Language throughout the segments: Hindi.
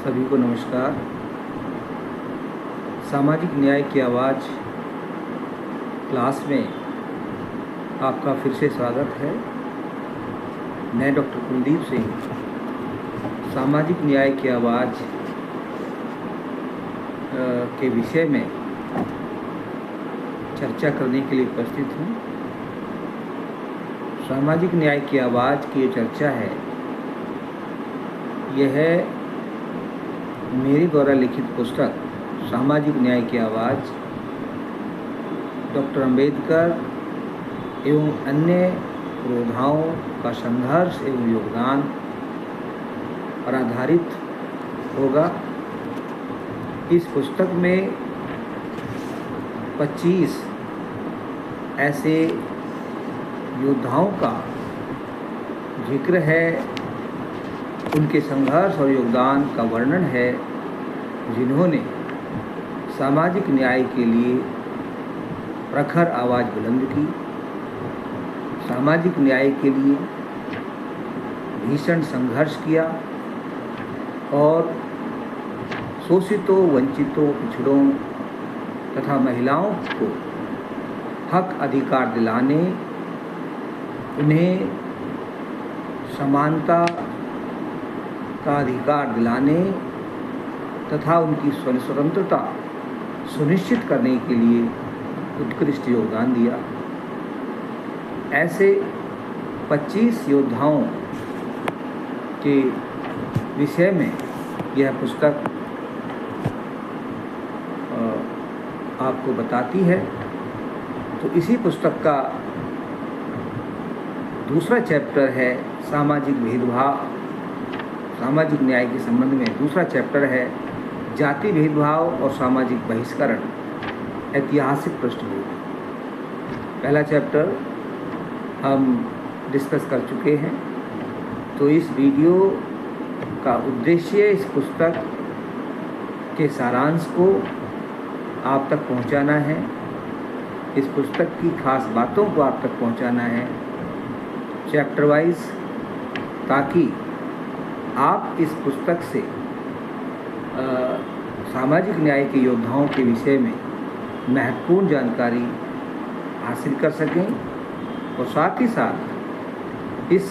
सभी को नमस्कार। सामाजिक न्याय की आवाज़ क्लास में आपका फिर से स्वागत है। मैं डॉक्टर कुलदीप सिंह सामाजिक न्याय की आवाज़ के विषय में चर्चा करने के लिए उपस्थित हूँ। सामाजिक न्याय की आवाज़ की जो चर्चा है यह है मेरे द्वारा लिखित पुस्तक सामाजिक न्याय की आवाज़ डॉक्टर अंबेडकर एवं अन्य पुरोधाओं का संघर्ष एवं योगदान पर आधारित होगा। इस पुस्तक में 25 ऐसे योद्धाओं का जिक्र है, उनके संघर्ष और योगदान का वर्णन है जिन्होंने सामाजिक न्याय के लिए प्रखर आवाज़ बुलंद की, सामाजिक न्याय के लिए भीषण संघर्ष किया और शोषितों, वंचितों, पिछड़ों तथा महिलाओं को हक अधिकार दिलाने, उन्हें समानता का अधिकार दिलाने तथा उनकी स्वतंत्रता सुनिश्चित करने के लिए उत्कृष्ट योगदान दिया। ऐसे 25 योद्धाओं के विषय में यह पुस्तक आपको बताती है। तो इसी पुस्तक का दूसरा चैप्टर है सामाजिक भेदभाव। सामाजिक न्याय के संबंध में दूसरा चैप्टर है जाति भेदभाव और सामाजिक बहिष्करण, ऐतिहासिक पृष्ठभूमि। पहला चैप्टर हम डिस्कस कर चुके हैं। तो इस वीडियो का उद्देश्य इस पुस्तक के सारांश को आप तक पहुंचाना है, इस पुस्तक की खास बातों को आप तक पहुंचाना है चैप्टर वाइज, ताकि आप इस पुस्तक से सामाजिक न्याय के योद्धाओं के विषय में महत्वपूर्ण जानकारी हासिल कर सकें और साथ ही साथ इस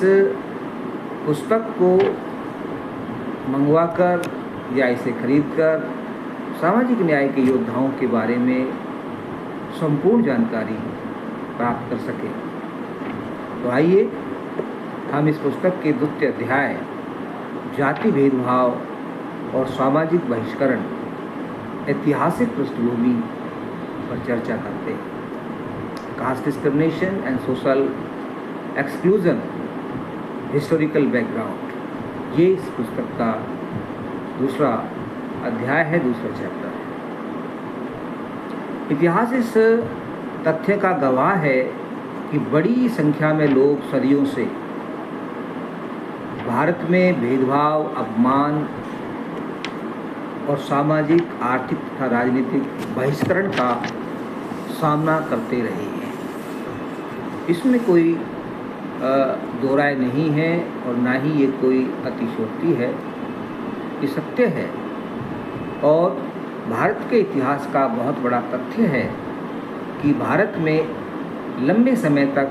पुस्तक को मंगवाकर या इसे खरीदकर सामाजिक न्याय के योद्धाओं के बारे में संपूर्ण जानकारी प्राप्त कर सकें। तो आइए हम इस पुस्तक के द्वितीय अध्याय जाति भेदभाव और सामाजिक बहिष्करण, ऐतिहासिक पृष्ठभूमि पर चर्चा करते हैं। Caste discrimination and social exclusion, historical background, ये इस पुस्तक का दूसरा अध्याय है, दूसरा चैप्टर है। इतिहास इस तथ्य का गवाह है कि बड़ी संख्या में लोग सदियों से भारत में भेदभाव, अपमान और सामाजिक, आर्थिक तथा राजनीतिक बहिष्करण का सामना करते रहे हैं। इसमें कोई दो राय नहीं है और ना ही ये कोई अतिशयोक्ति है, ये सत्य है। और भारत के इतिहास का बहुत बड़ा तथ्य है कि भारत में लंबे समय तक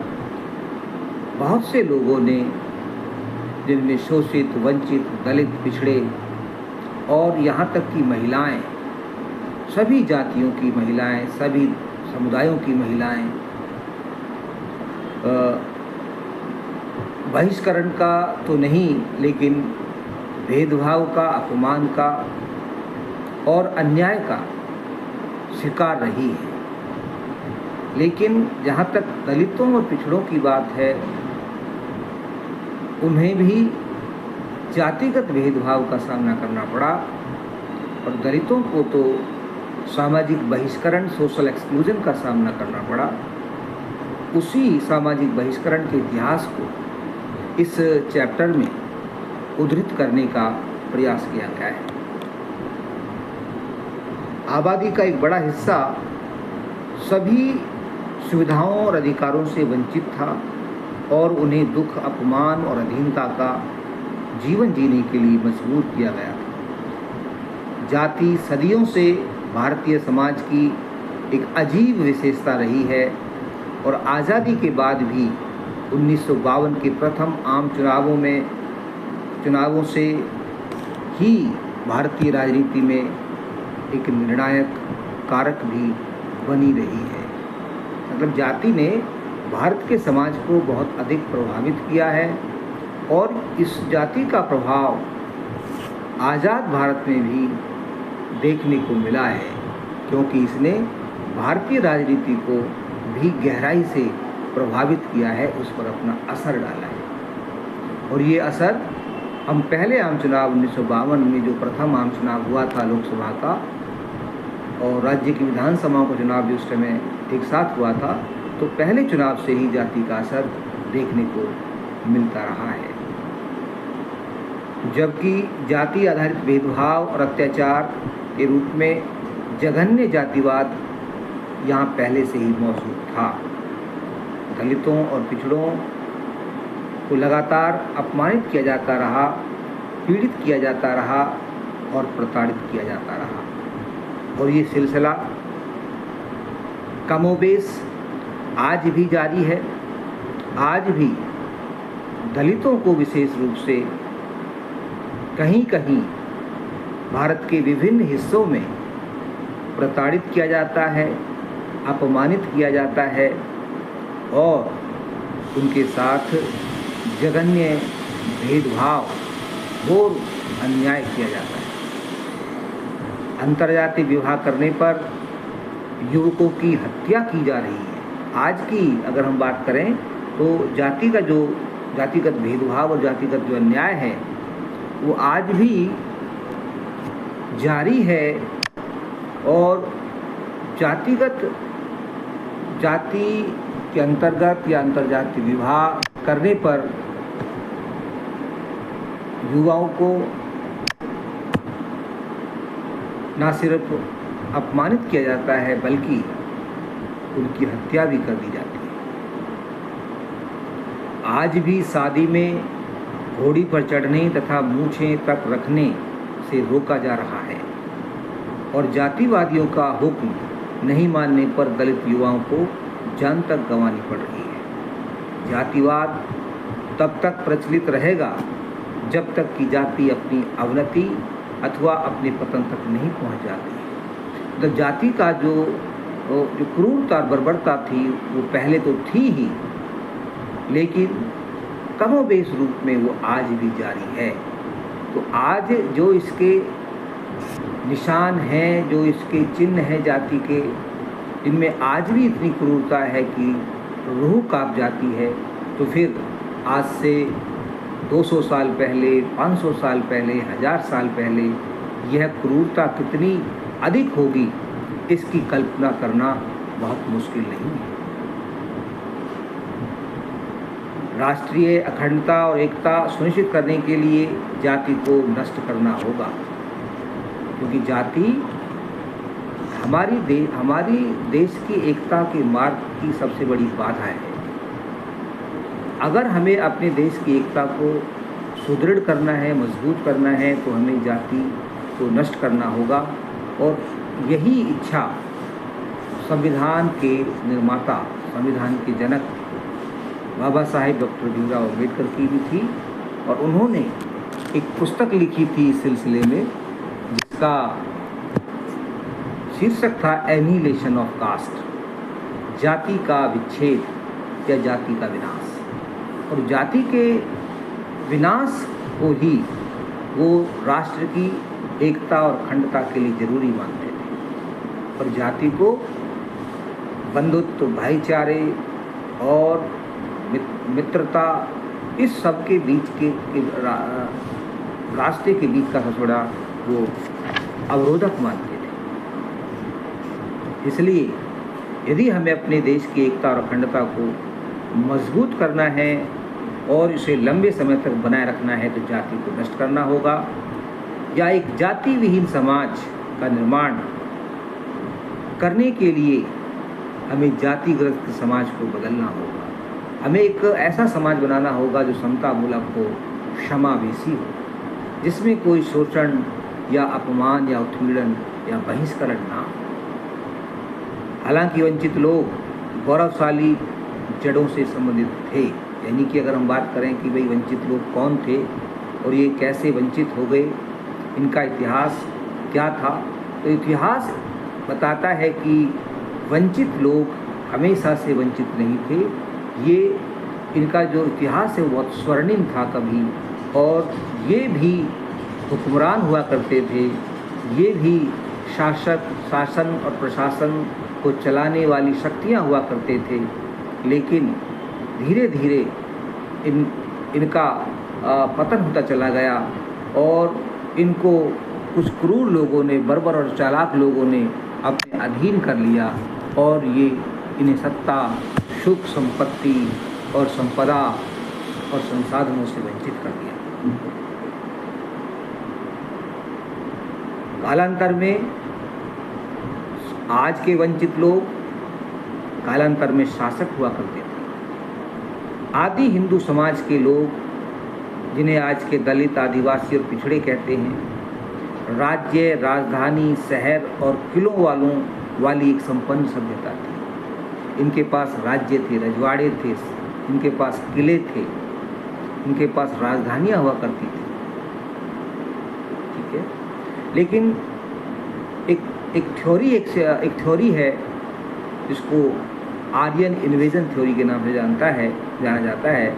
बहुत से लोगों ने, जिनमें शोषित, वंचित, दलित, पिछड़े और यहाँ तक कि महिलाएं, सभी जातियों की महिलाएं, सभी समुदायों की महिलाएं बहिष्करण का तो नहीं, लेकिन भेदभाव का, अपमान का और अन्याय का शिकार रही है। लेकिन जहाँ तक दलितों और पिछड़ों की बात है, उन्हें भी जातिगत भेदभाव का सामना करना पड़ा और दलितों को तो सामाजिक बहिष्करण, सोशल एक्सक्लूजन का सामना करना पड़ा। उसी सामाजिक बहिष्करण के इतिहास को इस चैप्टर में उद्धृत करने का प्रयास किया गया है। आबादी का एक बड़ा हिस्सा सभी सुविधाओं और अधिकारों से वंचित था और उन्हें दुख, अपमान और अधीनता का जीवन जीने के लिए मजबूर किया गया था। जाति सदियों से भारतीय समाज की एक अजीब विशेषता रही है और आज़ादी के बाद भी 1952 के प्रथम आम चुनावों से ही भारतीय राजनीति में एक निर्णायक कारक भी बनी रही है। मतलब जाति ने भारत के समाज को बहुत अधिक प्रभावित किया है और इस जाति का प्रभाव आज़ाद भारत में भी देखने को मिला है, क्योंकि इसने भारतीय राजनीति को भी गहराई से प्रभावित किया है, उस पर अपना असर डाला है। और ये असर हम पहले आम चुनाव 1952 में जो प्रथम आम चुनाव हुआ था लोकसभा का और राज्य की विधानसभाओं का चुनाव भी उस समय एक साथ हुआ था, तो पहले चुनाव से ही जाति का असर देखने को मिलता रहा है। जबकि जाति आधारित भेदभाव और अत्याचार के रूप में जघन्य जातिवाद यहाँ पहले से ही मौजूद था। दलितों और पिछड़ों को लगातार अपमानित किया जाता रहा, पीड़ित किया जाता रहा और प्रताड़ित किया जाता रहा और ये सिलसिला कमोबेश आज भी जारी है। आज भी दलितों को विशेष रूप से कहीं कहीं भारत के विभिन्न हिस्सों में प्रताड़ित किया जाता है, अपमानित किया जाता है और उनके साथ जघन्य भेदभाव और अन्याय किया जाता है। अंतर्जातीय विवाह करने पर युवकों की हत्या की जा रही है। आज की अगर हम बात करें तो जातिगत भेदभाव और जातिगत जो अन्याय है वो आज भी जारी है और जाति के अंतर्गत या अंतर्जातीय विवाह करने पर युवाओं को न सिर्फ अपमानित किया जाता है बल्कि उनकी हत्या भी कर दी जाती है। आज भी शादी में घोड़ी पर चढ़ने तथा मूछें तक रखने से रोका जा रहा है और जातिवादियों का हुक्म नहीं मानने पर दलित युवाओं को जान तक गंवानी पड़ रही है। जातिवाद तब तक प्रचलित रहेगा जब तक कि जाति अपनी अवनति अथवा अपने पतन तक नहीं पहुंच जाती। तो जाति का जो क्रूरता और बर्बरता थी वो पहले तो थी ही, लेकिन कमोबेश रूप में वो आज भी जारी है। तो आज जो इसके निशान हैं, जो इसके चिन्ह हैं जाति के, इनमें आज भी इतनी क्रूरता है कि रूह कांप जाती है। तो फिर आज से 200 साल पहले, 500 साल पहले, 1000 साल पहले यह क्रूरता कितनी अधिक होगी, इसकी कल्पना करना बहुत मुश्किल नहीं है। राष्ट्रीय अखंडता और एकता सुनिश्चित करने के लिए जाति को नष्ट करना होगा, क्योंकि जाति हमारी देश की एकता के मार्ग की सबसे बड़ी बाधा है। अगर हमें अपने देश की एकता को सुदृढ़ करना है, मजबूत करना है, तो हमें जाति को नष्ट करना होगा। और यही इच्छा संविधान के निर्माता, संविधान के जनक बाबा साहेब डॉक्टर भीमराव अम्बेडकर की भी थी और उन्होंने एक पुस्तक लिखी थी इस सिलसिले में, जिसका शीर्षक था एनिहिलेशन ऑफ कास्ट, जाति का विच्छेद या जाति का विनाश। और जाति के विनाश को ही वो राष्ट्र की एकता और अखंडता के लिए जरूरी मानते थे। और जाति को बंधुत्व, भाईचारे और मित्रता, इस सब के बीच के रास्ते के बीच का सबसे बड़ा वो अवरोधक मानते थे। इसलिए यदि हमें अपने देश की एकता और अखंडता को मजबूत करना है और इसे लंबे समय तक बनाए रखना है, तो जाति को नष्ट करना होगा या एक जाति विहीन समाज का निर्माण करने के लिए हमें जातिग्रस्त समाज को बदलना होगा। हमें एक ऐसा समाज बनाना होगा जो समतामूलक हो, क्षमावेशी हो, जिसमें कोई शोषण या अपमान या उत्पीड़न या बहिष्करण ना हो। हालांकि वंचित लोग गौरवशाली जड़ों से संबंधित थे, यानी कि अगर हम बात करें कि भाई वंचित लोग कौन थे और ये कैसे वंचित हो गए, इनका इतिहास क्या था, तो इतिहास बताता है कि वंचित लोग हमेशा से वंचित नहीं थे। ये इनका जो इतिहास है वो बहुत स्वर्णिम था कभी, और ये भी हुक्मरान हुआ करते थे, ये भी शासन और प्रशासन को चलाने वाली शक्तियाँ हुआ करते थे। लेकिन धीरे धीरे इनका पतन होता चला गया और इनको कुछ क्रूर लोगों ने, बर्बर और चालाक लोगों ने अपने अधीन कर लिया और ये इन्हें सत्ता, सुख संपत्ति और संपदा और संसाधनों से वंचित कर दिया। कालांतर में आज के वंचित लोग कालांतर में शासक हुआ करते थे। आदि हिंदू समाज के लोग, जिन्हें आज के दलित, आदिवासी और पिछड़े कहते हैं, राज्य, राजधानी, शहर और किलों वाली एक संपन्न सभ्यता थी। इनके पास राज्य थे, रजवाड़े थे, इनके पास किले थे, इनके पास राजधानियाँ हुआ करती थी। ठीक है, लेकिन एक थ्योरी है जिसको आर्यन इन्वेजन थ्योरी के नाम से जाना जाता है।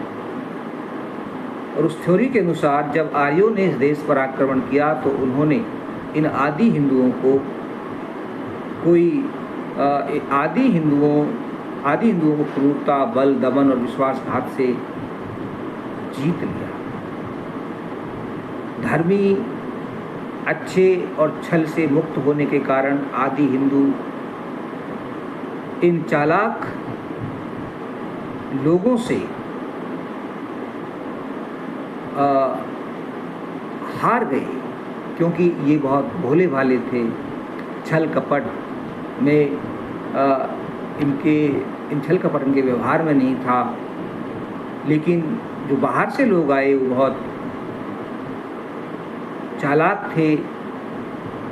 और उस थ्योरी के अनुसार जब आर्यों ने इस देश पर आक्रमण किया तो उन्होंने इन आदि हिंदुओं को क्रूरता, बल, दमन और विश्वासघात से जीत लिया। धर्मी, अच्छे और छल से मुक्त होने के कारण आदि हिंदू इन चालाक लोगों से हार गए, क्योंकि ये बहुत भोले भाले थे। छल कपट में इनके व्यवहार में नहीं था। लेकिन जो बाहर से लोग आए वो बहुत चालाक थे,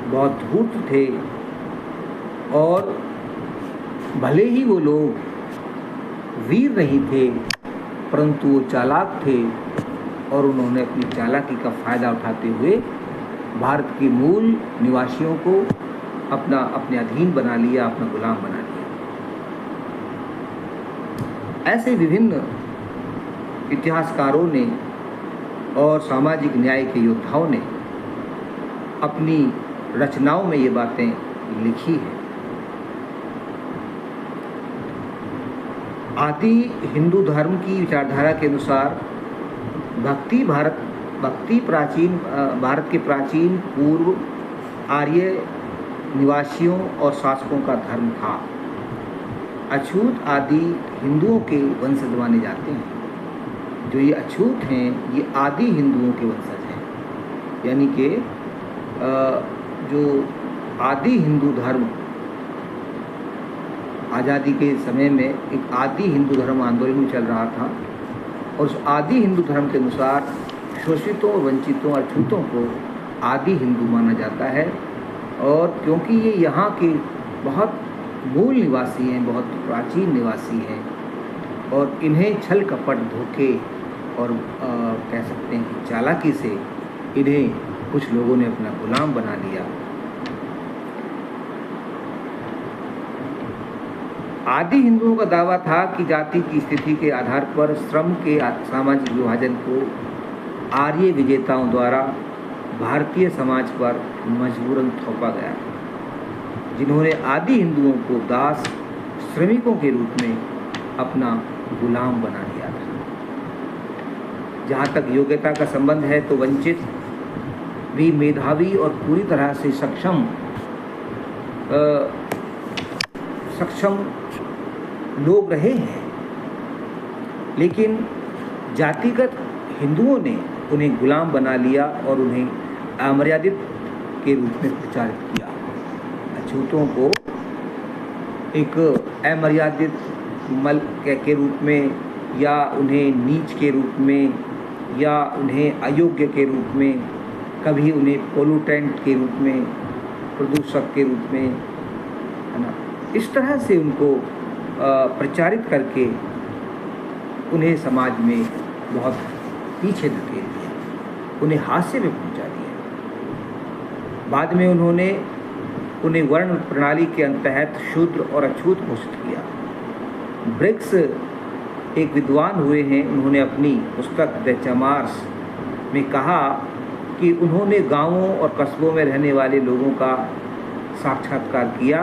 बहुत धूर्त थे, और भले ही वो लोग वीर नहीं थे परंतु वो चालाक थे और उन्होंने अपनी चालाकी का फ़ायदा उठाते हुए भारत के मूल निवासियों को अपने अधीन बना लिया, अपना गुलाम बना लिया। ऐसे विभिन्न इतिहासकारों ने और सामाजिक न्याय के योद्धाओं ने अपनी रचनाओं में ये बातें लिखी हैं। आदि हिंदू धर्म की विचारधारा के अनुसार भक्ति भारत के प्राचीन पूर्व आर्य निवासियों और शासकों का धर्म था। अछूत आदि हिंदुओं के वंशज माने जाते हैं। जो ये अछूत हैं ये आदि हिंदुओं के वंशज हैं, यानी कि जो आदि हिंदू धर्म, आज़ादी के समय में एक आदि हिंदू धर्म आंदोलन चल रहा था और उस आदि हिंदू धर्म के अनुसार शोषितों, वंचितों, अछूतों को आदि हिंदू माना जाता है। और क्योंकि ये यहाँ के बहुत मूल निवासी हैं, बहुत प्राचीन निवासी हैं और इन्हें छल कपट, धोखे और कह सकते हैं कि चालाकी से इन्हें कुछ लोगों ने अपना गुलाम बना लिया। आदि हिंदुओं का दावा था कि जाति की स्थिति के आधार पर श्रम के सामाजिक विभाजन को आर्य विजेताओं द्वारा भारतीय समाज पर मजबूरन थोपा गया, जिन्होंने आदि हिंदुओं को दास, श्रमिकों के रूप में अपना गुलाम बना लिया था। जहाँ तक योग्यता का संबंध है तो वंचित भी मेधावी और पूरी तरह से सक्षम लोग रहे हैं, लेकिन जातिगत हिंदुओं ने उन्हें गुलाम बना लिया और उन्हें अमर्यादित के रूप में प्रचारित किया। अछूतों को एक अमर्यादित मल के रूप में, या उन्हें नीच के रूप में, या उन्हें अयोग्य के रूप में कभी उन्हें पोल्यूटेंट के रूप में, प्रदूषक के रूप में, है ना, इस तरह से उनको प्रचारित करके उन्हें समाज में बहुत पीछे धकेल दिया, उन्हें हाशिए में पहुंचा दिया। बाद में उन्हें वर्ण प्रणाली के तहत शूद्र और अछूत घोषित किया। ब्रिक्स एक विद्वान हुए हैं, उन्होंने अपनी पुस्तक द चमार्स में कहा कि उन्होंने गांवों और कस्बों में रहने वाले लोगों का साक्षात्कार किया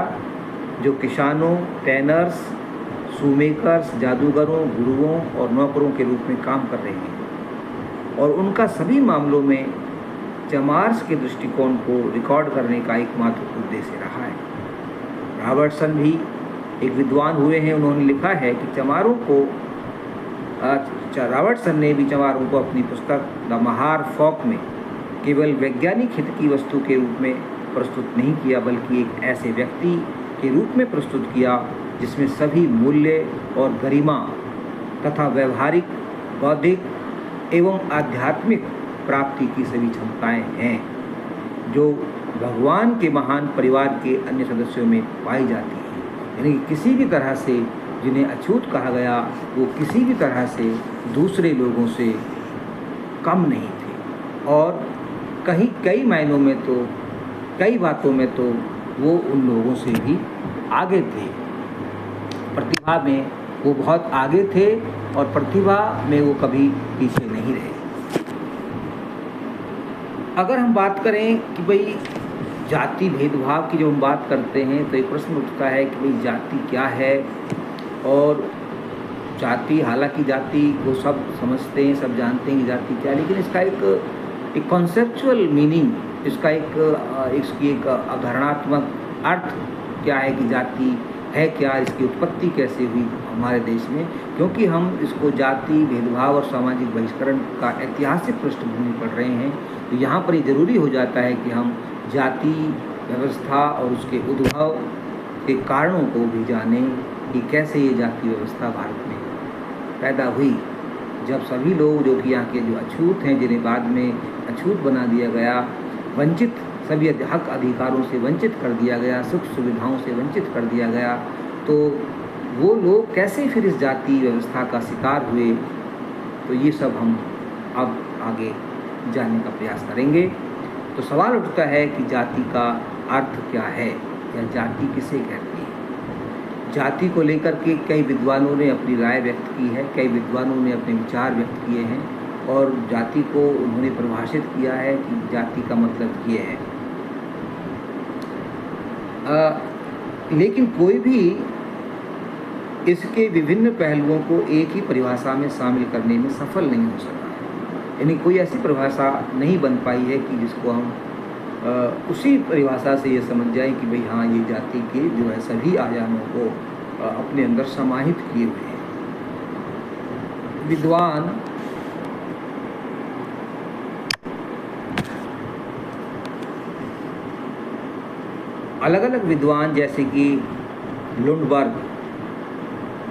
जो किसानों, टैनर्स, शूमेकर्स, जादूगरों, गुरुओं और नौकरों के रूप में काम कर रहे हैं, और उनका सभी मामलों में चमार्स के दृष्टिकोण को रिकॉर्ड करने का एकमात्र उद्देश्य रहा है। रॉबर्टसन भी एक विद्वान हुए हैं, उन्होंने लिखा है कि रॉबर्टसन ने भी चमारों को अपनी पुस्तक द महार फॉक में केवल वैज्ञानिक हित की वस्तु के रूप में प्रस्तुत नहीं किया, बल्कि एक ऐसे व्यक्ति के रूप में प्रस्तुत किया जिसमें सभी मूल्य और गरिमा तथा व्यवहारिक, बौद्धिक एवं आध्यात्मिक प्राप्ति की सभी क्षमताएं हैं, जो भगवान के महान परिवार के अन्य सदस्यों में पाई जाती हैं। यानी किसी भी तरह से जिन्हें अछूत कहा गया, वो किसी भी तरह से दूसरे लोगों से कम नहीं थे, और कई मायनों में तो, कई बातों में तो वो उन लोगों से भी आगे थे। प्रतिभा में वो बहुत आगे थे और प्रतिभा में वो कभी पीछे नहीं रहे। अगर हम बात करें कि भाई जाति भेदभाव की, जब हम बात करते हैं तो एक प्रश्न उठता है कि भाई जाति क्या है, और जाति, हालांकि जाति को सब समझते हैं, सब जानते हैं कि जाति क्या है, लेकिन इसका एक कॉन्सेप्चुअल मीनिंग, इसकी एक अवधारणात्मक अर्थ क्या है कि जाति है क्या, इसकी उत्पत्ति कैसे हुई हमारे देश में, क्योंकि हम इसको जाति भेदभाव और सामाजिक बहिष्करण का ऐतिहासिक पृष्ठभूमि पढ़ रहे हैं, तो यहाँ पर ये ज़रूरी हो जाता है कि हम जाति व्यवस्था और उसके उद्भव के कारणों को भी जानें कि कैसे ये जाति व्यवस्था भारत में पैदा हुई, जब सभी लोग जो कि यहाँ के जो अछूत हैं, जिन्हें बाद में अछूत बना दिया गया, वंचित, सभी हक अधिकारों से वंचित कर दिया गया, सुख सुविधाओं से वंचित कर दिया गया, तो वो लोग कैसे फिर इस जाति व्यवस्था का शिकार हुए, तो ये सब हम अब आगे जानने का प्रयास करेंगे। तो सवाल उठता है कि जाति का अर्थ क्या है, या जाति किसे कहते हैं। जाति को लेकर के कई विद्वानों ने अपनी राय व्यक्त की है, कई विद्वानों ने अपने विचार व्यक्त किए हैं, और जाति को उन्होंने परिभाषित किया है कि जाति का मतलब ये है। लेकिन कोई भी इसके विभिन्न पहलुओं को एक ही परिभाषा में शामिल करने में सफल नहीं हो सका है, यानी कोई ऐसी परिभाषा नहीं बन पाई है कि जिसको हम उसी परिभाषा से ये समझ जाएं कि भाई हाँ, ये जाति के जो है सभी आयामों को अपने अंदर समाहित किए हुए हैं। विद्वान अलग अलग विद्वान जैसे कि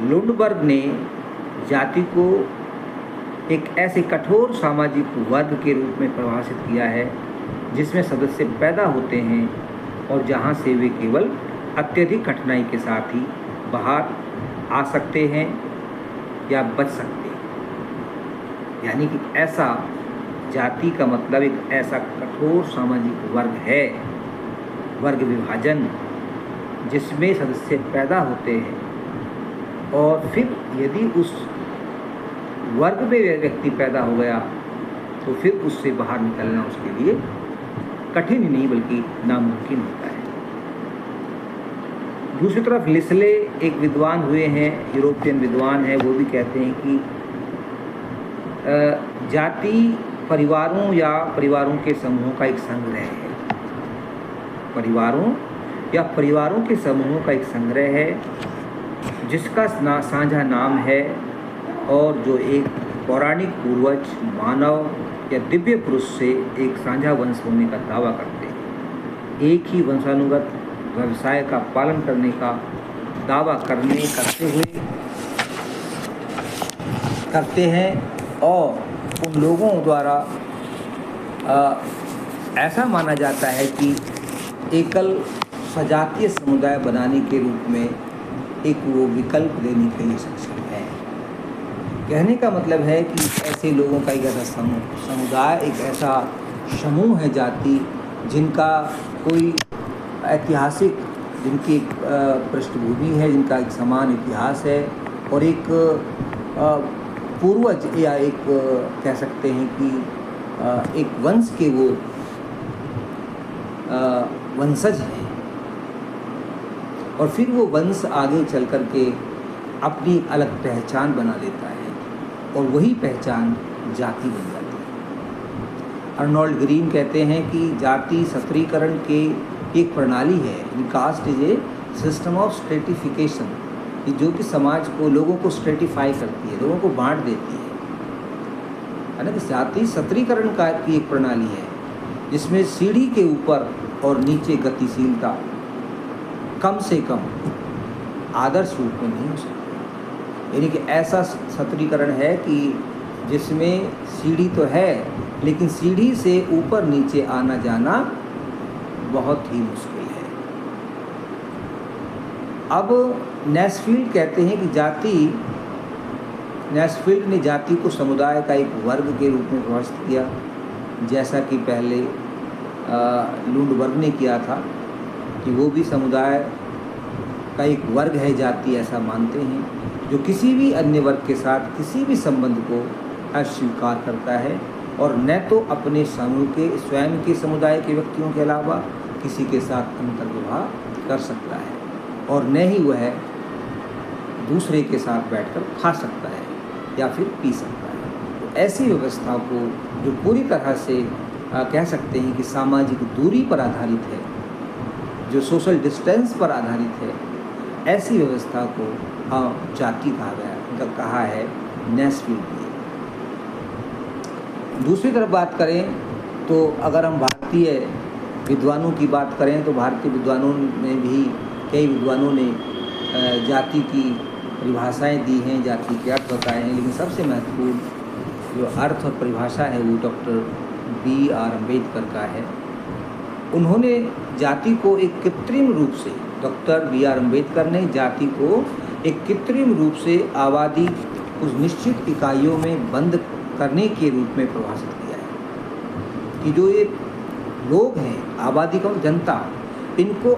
लुंडबर्ग ने जाति को एक ऐसे कठोर सामाजिक वर्ग के रूप में परिभाषित किया है जिसमें सदस्य पैदा होते हैं और जहां से वे केवल अत्यधिक कठिनाई के साथ ही बाहर आ सकते हैं या बच सकते हैं। यानी कि ऐसा जाति का मतलब एक ऐसा कठोर सामाजिक वर्ग है, वर्ग विभाजन, जिसमें सदस्य पैदा होते हैं और फिर यदि उस वर्ग में व्यक्ति पैदा हो गया तो फिर उससे बाहर निकलना उसके लिए कठिन ही नहीं बल्कि नामुमकिन होता है। दूसरी तरफ लिसले एक विद्वान हुए हैं, यूरोपियन विद्वान है, वो भी कहते हैं कि जाति परिवारों या परिवारों के समूहों का एक संग्रह है। परिवारों या परिवारों के समूहों का एक संग्रह है जिसका साझा नाम है और जो एक पौराणिक पूर्वज, मानव या दिव्य पुरुष से एक साझा वंश होने का दावा करते हैं। एक ही वंशानुगत व्यवसाय का पालन करने का दावा करते हैं और उन लोगों द्वारा ऐसा माना जाता है कि एकल सजातीय समुदाय बनाने के रूप में एक वो विकल्प देने के लिए सक्षम है। कहने का मतलब है कि ऐसे लोगों का एक ऐसा समुदाय, एक ऐसा समूह है जाति, जिनका कोई ऐतिहासिक, जिनकी एक पृष्ठभूमि है, जिनका एक समान इतिहास है और एक पूर्वज या एक कह सकते हैं कि एक वंश के वो वंशज हैं, और फिर वो वंश आगे चल कर के अपनी अलग पहचान बना लेता है और वही पहचान जाति बन जाती है। अर्नोल्ड ग्रीन कहते हैं कि जाति सत्रीकरण के एक प्रणाली है। Caste is a system of stratification, जो कि समाज को, लोगों को स्ट्रेटिफाई करती है, लोगों को बांट देती है ना। कि जाति सत्रीकरण का की एक प्रणाली है जिसमें सीढ़ी के ऊपर और नीचे गतिशीलता कम से कम आदर्श रूप में नहीं हो सकती। यानी कि ऐसा सत्रीकरण है कि जिसमें सीढ़ी तो है, लेकिन सीढ़ी से ऊपर नीचे आना जाना बहुत ही मुश्किल है। अब नैसफील्ड कहते हैं कि नैसफील्ड ने जाति को समुदाय का एक वर्ग के रूप में परिभाषित किया, जैसा कि पहले लुंडबर्ग ने किया था, कि वो भी समुदाय का एक वर्ग है जाति, ऐसा मानते हैं, जो किसी भी अन्य वर्ग के साथ किसी भी संबंध को अस्वीकार करता है और न तो अपने समूह के, स्वयं के समुदाय के व्यक्तियों के अलावा किसी के साथ अंतर्विवाह कर सकता है, और न ही वह दूसरे के साथ बैठकर खा सकता है या फिर पी सकता है। तो ऐसी व्यवस्था को, जो पूरी तरह से कह सकते हैं कि सामाजिक दूरी पर आधारित है, जो सोशल डिस्टेंस पर आधारित है, ऐसी व्यवस्था को जाति कहा है नैसफील्ड ने। दूसरी तरफ बात करें तो अगर हम भारतीय विद्वानों की बात करें तो भारतीय विद्वानों में भी कई विद्वानों ने जाति की परिभाषाएं दी हैं, जाति के अर्थ बताए हैं, लेकिन सबसे महत्वपूर्ण जो अर्थ और परिभाषा है वो डॉक्टर B.R. अम्बेडकर का है। उन्होंने जाति को एक कृत्रिम रूप से, डॉक्टर B.R. अम्बेडकर ने जाति को एक कृत्रिम रूप से आबादी कुछ निश्चित इकाइयों में बंद करने के रूप में परिभाषित किया है कि जो ये लोग हैं, आबादी का जनता, इनको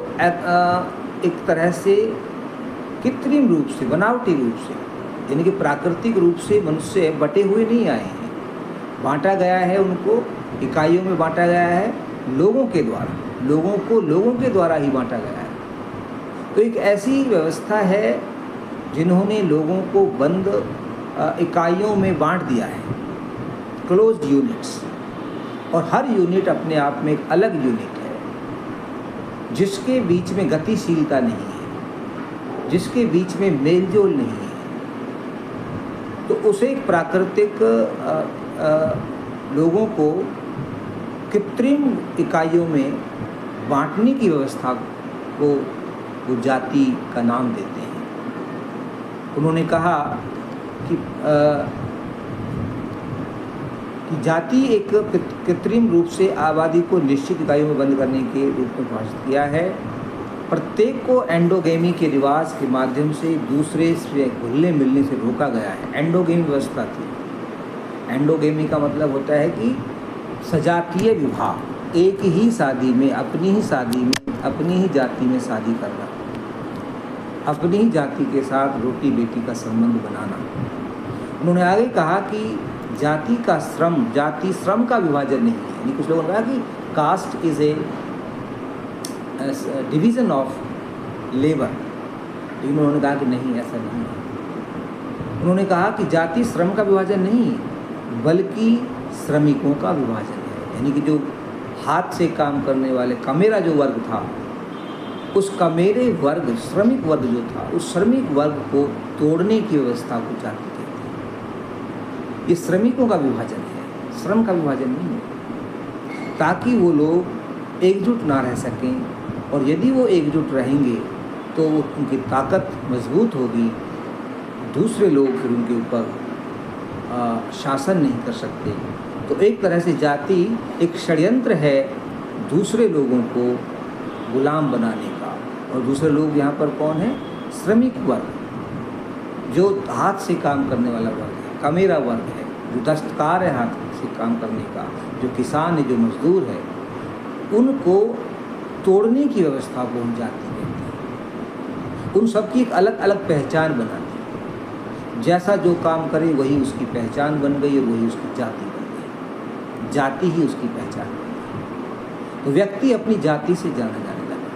एक तरह से कृत्रिम रूप से, बनावटी रूप से, यानी कि प्राकृतिक रूप से मनुष्य बटे हुए नहीं आए हैं, बांटा गया है, उनको इकाइयों में बांटा गया है लोगों के द्वारा, लोगों के द्वारा ही बांटा गया है। तो एक ऐसी व्यवस्था है जिन्होंने लोगों को बंद इकाइयों में बांट दिया है, क्लोज्ड यूनिट्स, और हर यूनिट अपने आप में एक अलग यूनिट है, जिसके बीच में गतिशीलता नहीं है, जिसके बीच में मेलजोल नहीं है। तो उसे एक प्राकृतिक लोगों को कृत्रिम इकाइयों में बांटने की व्यवस्था को वो जाति का नाम देते हैं। उन्होंने कहा कि जाति एक कृत्रिम रूप से आबादी को निश्चित इकाइयों में बंद करने के रूप में परिभाषित किया है। प्रत्येक को एंडोगेमी के रिवाज के माध्यम से दूसरे से घुलने मिलने से रोका गया है। एंडोगेमी व्यवस्था थी। एंडोगेमी का मतलब होता है कि सजातीय विवाह, एक ही शादी में, अपनी ही शादी में, अपनी ही जाति में शादी करना, अपनी ही जाति के साथ रोटी बेटी का संबंध बनाना। उन्होंने आगे कहा कि जाति का श्रम, जाति श्रम का विभाजन नहीं है। यानी कुछ लोगों ने कहा कि caste is a division of labour, लेकिन उन्होंने कहा कि नहीं, ऐसा नहीं है। उन्होंने कहा कि जाति श्रम का विभाजन नहीं है, बल्कि श्रमिकों का विभाजन है। यानी कि जो हाथ से काम करने वाले कमेरा जो वर्ग था, उस कमेरे वर्ग, श्रमिक वर्ग जो था, उस श्रमिक वर्ग को तोड़ने की व्यवस्था को जाति कहते हैं। ये श्रमिकों का विभाजन है, श्रम का विभाजन नहीं है, ताकि वो लोग एकजुट ना रह सकें, और यदि वो एकजुट रहेंगे तो उनकी ताकत मजबूत होगी, दूसरे लोग फिर उनके ऊपर शासन नहीं कर सकते। तो एक तरह से जाति एक षड्यंत्र है दूसरे लोगों को गुलाम बनाने का। और दूसरे लोग यहाँ पर कौन है? श्रमिक वर्ग, जो हाथ से काम करने वाला वर्ग है, कमेरा वर्ग है, जो दस्तकार है हाथ से काम करने का, जो किसान है, जो मजदूर है, उनको तोड़ने की व्यवस्था को हम जाति कहते हैं। उन सबकी एक अलग अलग पहचान बनाती है। जैसा जो काम करे वही उसकी पहचान बन गई और वही उसकी जाति बन गई। जाति ही उसकी पहचान बन गई। तो व्यक्ति अपनी जाति से जाना जाने लगा,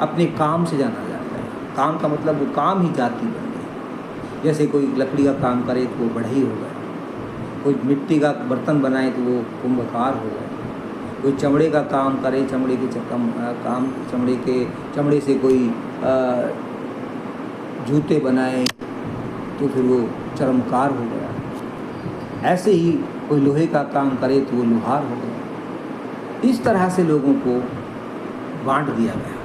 अपने काम से जाना जाता है। काम का मतलब वो काम ही जाति बन गई। जैसे कोई लकड़ी का काम करे तो वो बढ़ई हो गया, कोई मिट्टी का बर्तन बनाए तो वो कुंभकार हो गया, कोई चमड़े का काम करे, चमड़े से कोई जूते बनाए तो फिर वो चर्मकार हो गया। ऐसे ही कोई लोहे का काम करे तो वो लोहार हो गया। इस तरह से लोगों को बांट दिया गया।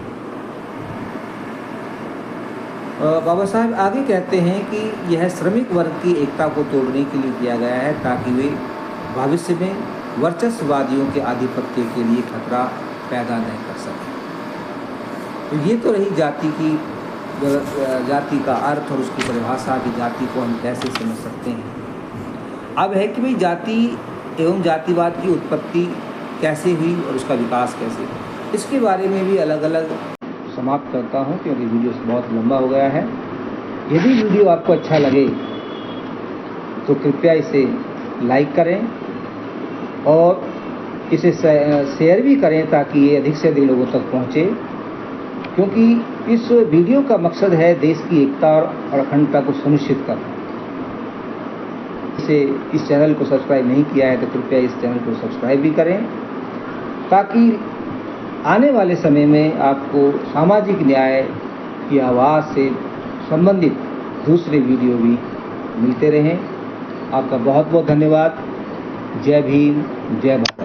बाबा साहब आगे कहते हैं कि यह श्रमिक वर्ग की एकता को तोड़ने के लिए किया गया है, ताकि वे भविष्य में वर्चस्ववादियों के आधिपत्य के लिए खतरा पैदा नहीं कर सकें। तो ये तो रही जाति का अर्थ और उसकी परिभाषा की जाति को हम कैसे समझ सकते हैं। अब है कि भाई जाति एवं जातिवाद की उत्पत्ति कैसे हुई और उसका विकास कैसे हुआ, इसके बारे में भी अलग अलग समाप्त करता हूँ, क्योंकि वीडियो बहुत लंबा हो गया है। यदि वीडियो आपको अच्छा लगे तो कृपया इसे लाइक करें और इसे शेयर भी करें, ताकि ये अधिक से अधिक लोगों तक पहुँचे। क्योंकि इस वीडियो का मकसद है देश की एकता और अखंडता को सुनिश्चित करना। इस चैनल को सब्सक्राइब नहीं किया है तो कृपया इस चैनल को सब्सक्राइब भी करें, ताकि आने वाले समय में आपको सामाजिक न्याय की आवाज़ से संबंधित दूसरे वीडियो भी मिलते रहें। आपका बहुत बहुत धन्यवाद। जय भीम, जय भारत।